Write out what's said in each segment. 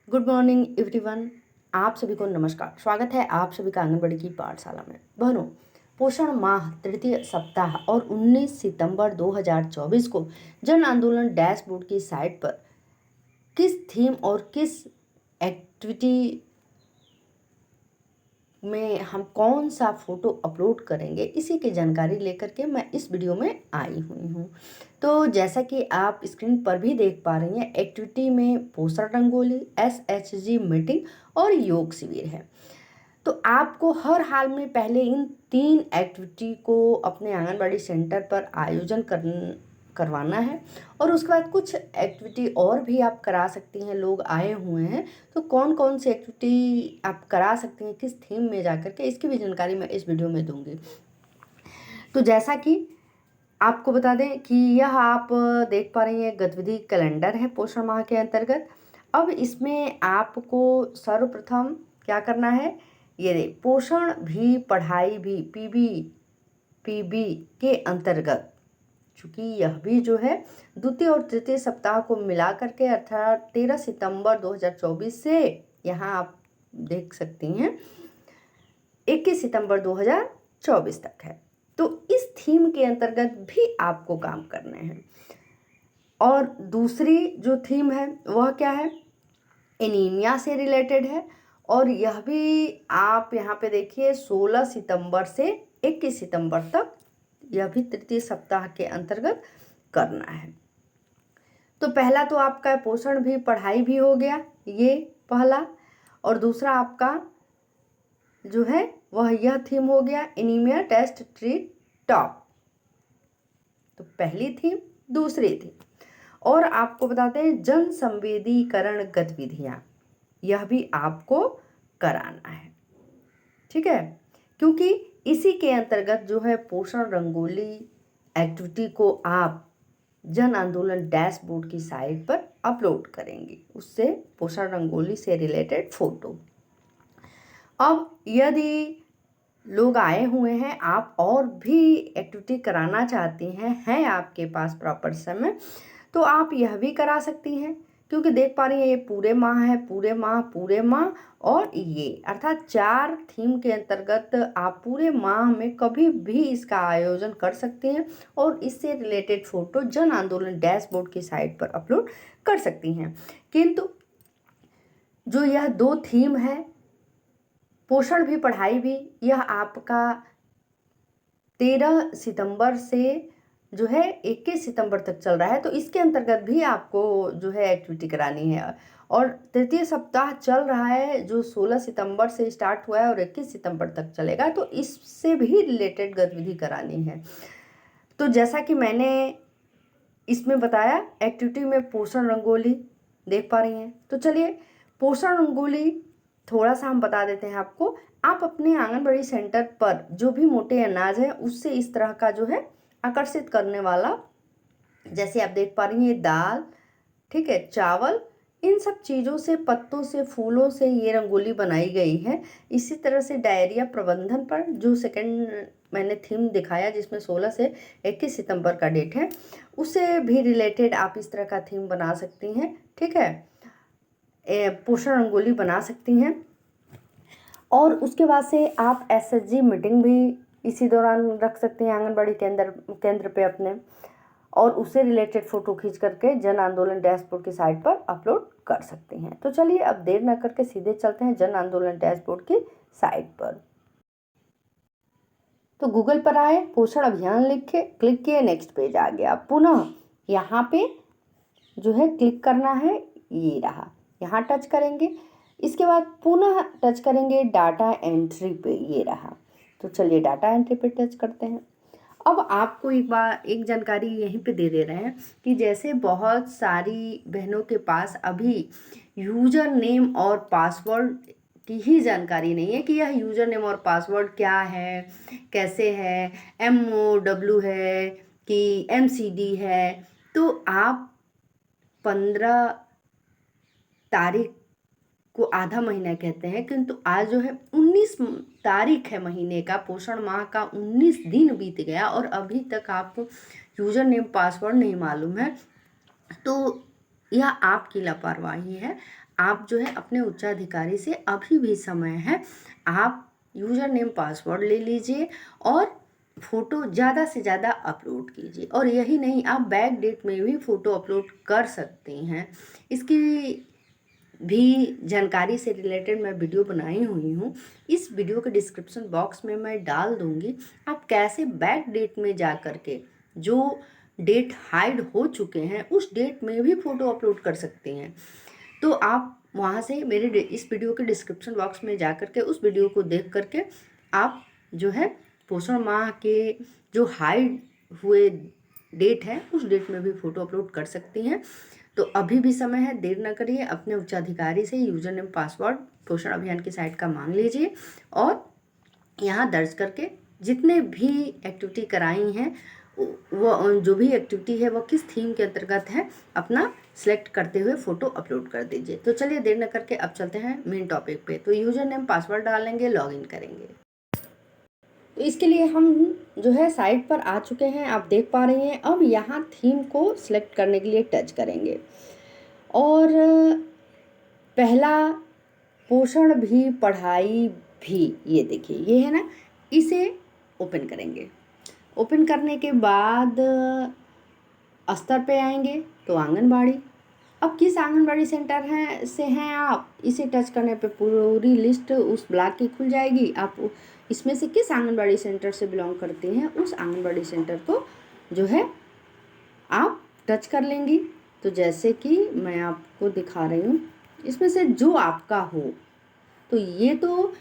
Good morning everyone. आप सभी को नमस्कार। स्वागत है आप सभी का आंगनबाड़ी की पाठशाला में। बहनों, पोषण माह तृतीय सप्ताह और 19 सितंबर 2024 को जन आंदोलन डैशबोर्ड की साइट पर किस थीम और किस एक्टिविटी में हम कौन सा फोटो अपलोड करेंगे, इसी की जानकारी लेकर के मैं इस वीडियो में आई हुई हूँ। तो जैसा कि आप स्क्रीन पर भी देख पा रही हैं, एक्टिविटी में पोस्टर रंगोली, SHG मीटिंग और योग शिविर है। तो आपको हर हाल में पहले इन 3 एक्टिविटी को अपने आंगनबाड़ी सेंटर पर आयोजन करवाना है और उसके बाद कुछ एक्टिविटी और भी आप करा सकती हैं। लोग आए हुए हैं, तो कौन कौन सी एक्टिविटी आप करा सकती हैं, किस थीम में जाकर के, इसकी भी जानकारी मैं इस वीडियो में दूंगी। तो जैसा कि आपको बता दें कि यह आप देख पा रही हैं, गतिविधि कैलेंडर है पोषण माह के अंतर्गत। अब इसमें आपको सर्वप्रथम क्या करना है, ये पोषण भी पढ़ाई भी पीबी के अंतर्गत, चूँकि यह भी जो है द्वितीय और तृतीय सप्ताह को मिला करके अर्थात 13 सितंबर 2024 से यहाँ आप देख सकती हैं 21 सितंबर 2024 तक है। तो इस थीम के अंतर्गत भी आपको काम करने हैं। और दूसरी जो थीम है वह क्या है, एनीमिया से रिलेटेड है। और यह भी आप यहाँ पे देखिए 16 सितंबर से 21 सितंबर तक, यह भी तृतीय सप्ताह के अंतर्गत करना है। तो पहला तो आपका पोषण भी पढ़ाई भी हो गया, ये पहला। और दूसरा आपका जो है वह यह थीम हो गया, एनीमिया टेस्ट ट्रीट टॉप। तो पहली थीम, दूसरी थीम। और आपको बताते हैं जन संवेदीकरण गतिविधियां, यह भी आपको कराना है, ठीक है। क्योंकि इसी के अंतर्गत जो है पोषण रंगोली एक्टिविटी को आप जन आंदोलन डैशबोर्ड की साइट पर अपलोड करेंगी, उससे पोषण रंगोली से रिलेटेड फोटो। अब यदि लोग आए हुए हैं, आप और भी एक्टिविटी कराना चाहती हैं आपके पास प्रॉपर समय, तो आप यह भी करा सकती हैं। क्योंकि देख पा रही हैं ये पूरे माह है, पूरे माह और ये अर्थात 4 थीम के अंतर्गत आप पूरे माह में कभी भी इसका आयोजन कर सकती हैं और इससे रिलेटेड फोटो जन आंदोलन डैशबोर्ड की साइट पर अपलोड कर सकती हैं। किंतु जो यह 2 थीम है, पोषण भी पढ़ाई भी, यह आपका 13 सितंबर से जो है 21 सितंबर तक चल रहा है। तो इसके अंतर्गत भी आपको जो है एक्टिविटी करानी है। और तृतीय सप्ताह चल रहा है जो 16 सितंबर से स्टार्ट हुआ है और 21 सितंबर तक चलेगा, तो इससे भी रिलेटेड गतिविधि करानी है। तो जैसा कि मैंने इसमें बताया, एक्टिविटी में पोषण रंगोली देख पा रही हैं। तो चलिए पोषण रंगोली थोड़ा सा हम बता देते हैं आपको। आप अपने आंगनबाड़ी सेंटर पर जो भी मोटे अनाज है उससे इस तरह का जो है आकर्षित करने वाला, जैसे आप देख पा रही हैं दाल, ठीक है, चावल, इन सब चीज़ों से, पत्तों से, फूलों से ये रंगोली बनाई गई है। इसी तरह से डायरिया प्रबंधन पर जो सेकंड मैंने थीम दिखाया जिसमें 16 से 21 सितंबर का डेट है, उससे भी रिलेटेड आप इस तरह का थीम बना सकती हैं, ठीक है, पोषण रंगोली बना सकती हैं। और उसके बाद से आप SHG मीटिंग भी इसी दौरान रख सकते हैं आंगनबाड़ी केंद्र पे अपने, और उससे रिलेटेड फ़ोटो खींच करके जन आंदोलन डैशबोर्ड की साइट पर अपलोड कर सकती हैं। तो चलिए अब देर न करके सीधे चलते हैं जन आंदोलन डैशबोर्ड की साइट पर। तो गूगल पर आए, पोषण अभियान लिख के क्लिक किए, नेक्स्ट पेज आ गया। पुनः यहाँ पे जो है क्लिक करना है, ये रहा, यहाँ टच करेंगे। इसके बाद पुनः टच करेंगे डाटा एंट्री पे, ये रहा। तो चलिए डाटा एंट्री पे टच करते हैं। अब आपको एक जानकारी यहीं पे दे रहे हैं कि जैसे बहुत सारी बहनों के पास अभी यूज़र नेम और पासवर्ड की ही जानकारी नहीं है कि यह यूज़र नेम और पासवर्ड क्या है, कैसे है, MOW है कि MCD है। तो आप 15 तारीख को आधा महीना कहते हैं, किंतु आज जो है 19 तारीख है महीने का, पोषण माह का 19 दिन बीत गया और अभी तक आपको यूज़र नेम पासवर्ड नहीं मालूम है। तो यह आपकी लापरवाही है। आप जो है अपने उच्चाधिकारी से अभी भी समय है, आप यूज़र नेम पासवर्ड ले लीजिए और फ़ोटो ज़्यादा से ज़्यादा अपलोड कीजिए। और यही नहीं, आप बैक डेट में भी फ़ोटो अपलोड कर सकती हैं। इसकी भी जानकारी से रिलेटेड मैं वीडियो बनाई हुई हूँ, इस वीडियो के डिस्क्रिप्शन बॉक्स में मैं डाल दूँगी। आप कैसे बैक डेट में जा कर के जो डेट हाइड हो चुके हैं उस डेट में भी फ़ोटो अपलोड कर सकती हैं। तो आप वहाँ से मेरे इस वीडियो के डिस्क्रिप्शन बॉक्स में जा कर के उस वीडियो को देख कर के आप जो है पोषण माह के जो हाइड हुए डेट है उस डेट में भी फ़ोटो अपलोड कर सकती हैं। तो अभी भी समय है, देर न करिए, अपने उच्चाधिकारी से यूज़र नेम पासवर्ड पोषण अभियान की साइट का मांग लीजिए और यहाँ दर्ज करके जितने भी एक्टिविटी कराई हैं वो जो भी एक्टिविटी है वो किस थीम के अंतर्गत है अपना सेलेक्ट करते हुए फ़ोटो अपलोड कर दीजिए। तो चलिए देर न करके अब चलते हैं मेन टॉपिक पे। तो यूज़र नेम पासवर्ड डालेंगे, लॉगिन करेंगे। तो इसके लिए हम जो है साइट पर आ चुके हैं, आप देख पा रही हैं। अब यहाँ थीम को सिलेक्ट करने के लिए टच करेंगे और पहला पोषण भी पढ़ाई भी, ये देखिए ये है ना, इसे ओपन करेंगे। ओपन करने के बाद स्तर पे आएंगे तो आंगनबाड़ी। अब किस आंगनबाड़ी सेंटर हैं से हैं आप, इसे टच करने पे पूरी लिस्ट उस ब्लॉक की खुल जाएगी। आप इसमें से किस आंगनबाड़ी सेंटर से बिलोंग करते हैं उस आंगनबाड़ी सेंटर को जो है आप टच कर लेंगी। तो जैसे कि मैं आपको दिखा रही हूँ, इसमें से जो आपका हो, तो ये तो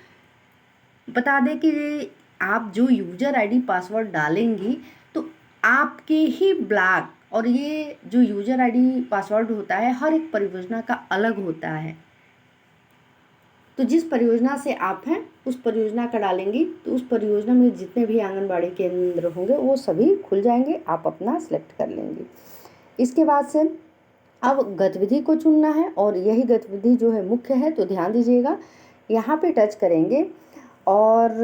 बता दें कि आप जो यूज़र आईडी पासवर्ड डालेंगी तो आपके ही ब्लॉक, और ये जो यूज़र आईडी पासवर्ड होता है हर एक परियोजना का अलग होता है। तो जिस परियोजना से आप हैं उस परियोजना का डालेंगी तो उस परियोजना में जितने भी आंगनबाड़ी केंद्र होंगे वो सभी खुल जाएंगे, आप अपना सेलेक्ट कर लेंगे। इसके बाद से अब गतिविधि को चुनना है और यही गतिविधि जो है मुख्य है, तो ध्यान दीजिएगा। यहाँ पे टच करेंगे और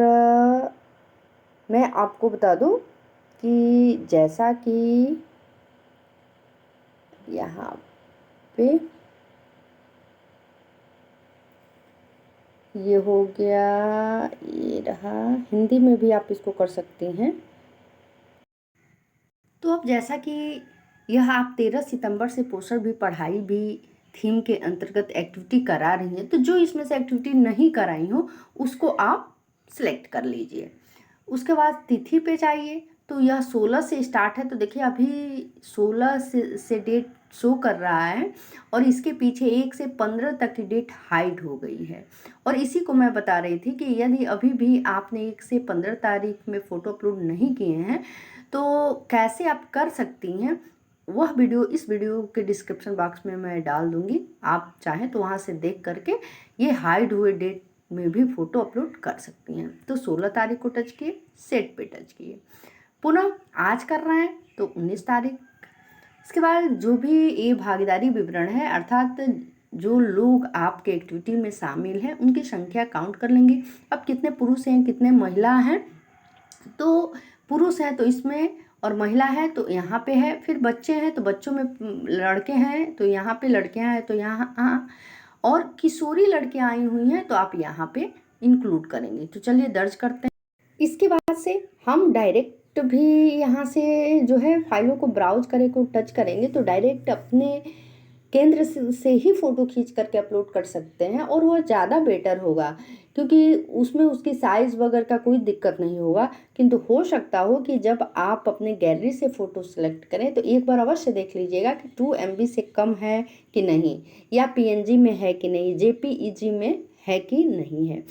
मैं आपको बता दूं कि जैसा कि यहाँ पे ये हो गया, ये रहा, हिंदी में भी आप इसको कर सकती हैं। तो अब जैसा कि यह आप 13 सितंबर से पोषण भी पढ़ाई भी थीम के अंतर्गत एक्टिविटी करा रही हैं, तो जो इसमें से एक्टिविटी नहीं कराई हो उसको आप सिलेक्ट कर लीजिए। उसके बाद तिथि पे जाइए, तो यह 16 से स्टार्ट है। तो देखिए अभी 16 से डेट शो कर रहा है और इसके पीछे 1 से 15 तक की डेट हाइड हो गई है। और इसी को मैं बता रही थी कि यदि अभी भी आपने 1 से 15 तारीख में फ़ोटो अपलोड नहीं किए हैं तो कैसे आप कर सकती हैं, वह वीडियो इस वीडियो के डिस्क्रिप्शन बॉक्स में मैं डाल दूंगी। आप चाहें तो वहाँ से देख करके ये हाइड हुए डेट में भी फ़ोटो अपलोड कर सकती हैं। तो 16 तारीख को टच किए, सेट पे टच किए, पुनः आज कर रहे हैं तो 19 तारीख। इसके बाद जो भी ये भागीदारी विवरण है, अर्थात जो लोग आपके एक्टिविटी में शामिल हैं उनकी संख्या काउंट कर लेंगे। अब कितने पुरुष हैं कितने महिला हैं, तो पुरुष हैं तो इसमें, और महिला है तो यहाँ पे है। फिर बच्चे हैं तो बच्चों में लड़के हैं तो यहाँ पे, लड़कियाँ हैं तो यहाँ, और किशोरी लड़कियाँ आई हुई हैं तो आप यहाँ पे इंक्लूड करेंगे। तो चलिए दर्ज करते हैं। इसके बाद से हम डायरेक्ट भी यहाँ से जो है फाइलों को ब्राउज करें को टच करेंगे तो डायरेक्ट अपने केंद्र से ही फ़ोटो खींच करके अपलोड कर सकते हैं और वह ज़्यादा बेटर होगा, क्योंकि उसमें उसकी साइज़ वगैरह का कोई दिक्कत नहीं होगा। किंतु हो सकता हो कि जब आप अपने गैलरी से फ़ोटो सेलेक्ट करें तो एक बार अवश्य देख लीजिएगा कि 2 MB से कम है कि नहीं, या PNG में है कि नहीं, JPEG में है कि नहीं है।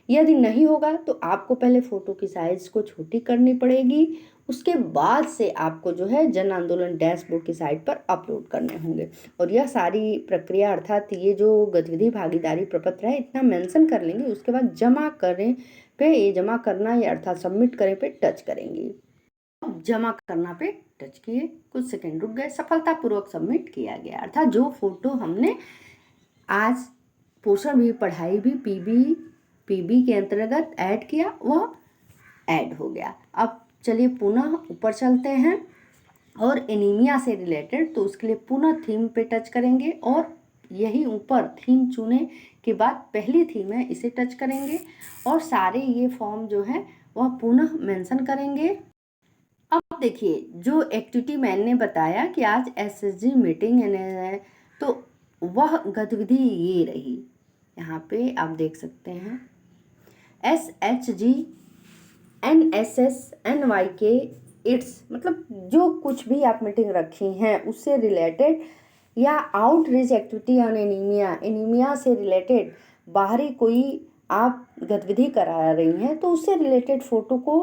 यदि नहीं होगा तो आपको पहले फ़ोटो की साइज़ को छोटी करनी पड़ेगी, उसके बाद से आपको जो है जन आंदोलन डैशबोर्ड की साइट पर अपलोड करने होंगे। और यह सारी प्रक्रिया, अर्थात ये जो गतिविधि भागीदारी प्रपत्र है, इतना मेंशन कर लेंगे। उसके बाद जमा करें पे, ये जमा करना या अर्थात सबमिट करें पे टच करेंगे। अब जमा करना पे टच किए, कुछ सेकेंड रुक गए, सफलतापूर्वक सबमिट किया गया। अर्थात जो फोटो हमने आज पोषण भी पढ़ाई भी पीबी के अंतर्गत ऐड किया वह ऐड हो गया। अब चलिए पुनः ऊपर चलते हैं और एनीमिया से रिलेटेड, तो उसके लिए पुनः थीम पे टच करेंगे और यही ऊपर थीम चुने के बाद पहली थीम है इसे टच करेंगे और सारे ये फॉर्म जो है वह पुनः मेंशन करेंगे। अब देखिए जो एक्टिविटी मैंने बताया कि आज एसएसजी मीटिंग है, तो वह गतिविधि ये रही। यहाँ पे आप देख सकते हैं SHG NSS NYK इट्स, मतलब जो कुछ भी आप मीटिंग रखी हैं उससे रिलेटेड, या आउटरीच एक्टिविटी ऑन एनीमिया से रिलेटेड बाहरी कोई आप गतिविधि करा रही हैं तो उससे रिलेटेड फ़ोटो को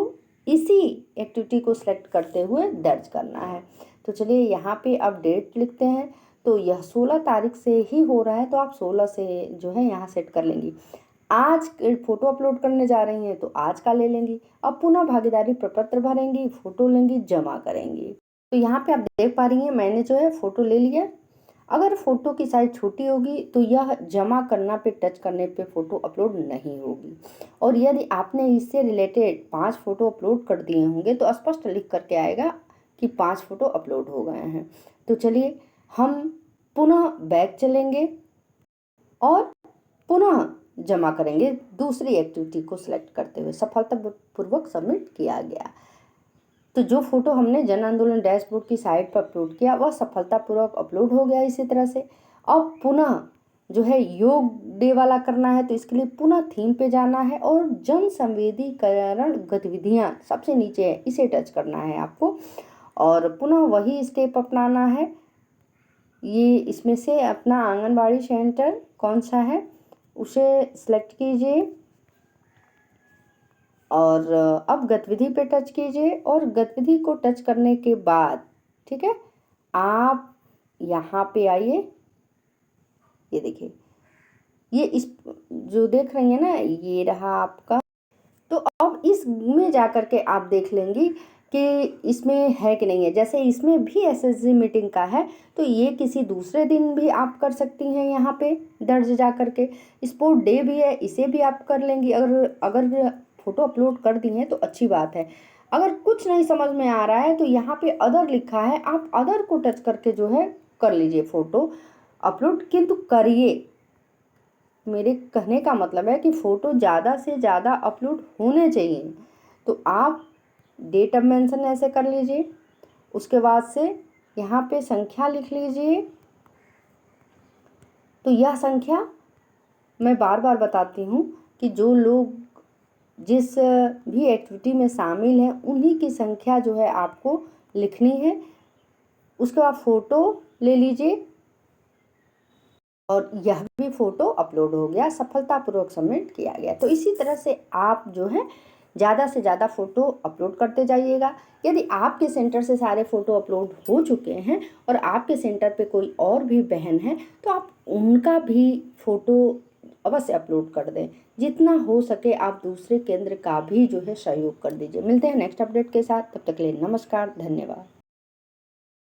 इसी एक्टिविटी को सिलेक्ट करते हुए दर्ज करना है। तो चलिए यहाँ पे अब डेट लिखते हैं। तो यह 16 तारीख से ही हो रहा है, तो आप 16 से जो है यहाँ सेट कर लेंगी। आज फ़ोटो अपलोड करने जा रही हैं तो आज का ले लेंगी। अब पुनः भागीदारी प्रपत्र भरेंगी, फ़ोटो लेंगी, जमा करेंगी। तो यहाँ पे आप देख पा रही हैं मैंने जो है फ़ोटो ले लिया। अगर फ़ोटो की साइज़ छोटी होगी तो यह जमा करना पे टच करने पे फ़ोटो अपलोड नहीं होगी। और यदि आपने इससे रिलेटेड 5 फ़ोटो अपलोड कर दिए होंगे तो स्पष्ट लिख करके आएगा कि 5 फ़ोटो अपलोड हो गए हैं। तो चलिए हम पुनः बैक चलेंगे और पुनः जमा करेंगे दूसरी एक्टिविटी को सिलेक्ट करते हुए। सफलतापूर्वक सबमिट किया गया। तो जो फोटो हमने जन आंदोलन डैशबोर्ड की साइट पर अपलोड किया वह सफलतापूर्वक अपलोड हो गया। इसी तरह से अब पुनः जो है योग डे वाला करना है, तो इसके लिए पुनः थीम पे जाना है और जन संवेदीकरण गतिविधियां सबसे नीचे है, इसे टच करना है आपको और पुनः वही स्टेप अपनाना है। ये इसमें से अपना आंगनबाड़ी सेंटर कौन सा है उसे सिलेक्ट कीजिए और अब गतिविधि पे टच कीजिए और गतिविधि को टच करने के बाद ठीक है आप यहाँ पे आइए। ये देखिए ये इस जो देख रही है ना ये रहा आपका। तो अब इसमें जा कर के आप देख लेंगी कि इसमें है कि नहीं है। जैसे इसमें भी एसएसजी मीटिंग का है तो ये किसी दूसरे दिन भी आप कर सकती हैं। यहाँ पे दर्ज जा कर के स्पोर्ट डे भी है, इसे भी आप कर लेंगी। अगर फ़ोटो अपलोड कर दी हैं तो अच्छी बात है। अगर कुछ नहीं समझ में आ रहा है तो यहाँ पे अदर लिखा है, आप अदर को टच करके जो है कर लीजिए फ़ोटो अपलोड, किंतु करिए। मेरे कहने का मतलब है कि फ़ोटो ज़्यादा से ज़्यादा अपलोड होने चाहिए। तो आप डेट ऑफ मेंशन ऐसे कर लीजिए। उसके बाद से यहाँ पे संख्या लिख लीजिए। तो यह संख्या मैं बार बार बताती हूँ कि जो लोग जिस भी एक्टिविटी में शामिल हैं उन्हीं की संख्या जो है आपको लिखनी है। उसके बाद फ़ोटो ले लीजिए और यह भी फ़ोटो अपलोड हो गया, सफलतापूर्वक सबमिट किया गया। तो इसी तरह से आप जो है ज़्यादा से ज़्यादा फ़ोटो अपलोड करते जाइएगा। यदि आपके सेंटर से सारे फ़ोटो अपलोड हो चुके हैं और आपके सेंटर पे कोई और भी बहन है तो आप उनका भी फ़ोटो अवश्य अपलोड कर दें। जितना हो सके आप दूसरे केंद्र का भी जो है सहयोग कर दीजिए। मिलते हैं नेक्स्ट अपडेट के साथ, तब तक के लिए नमस्कार, धन्यवाद।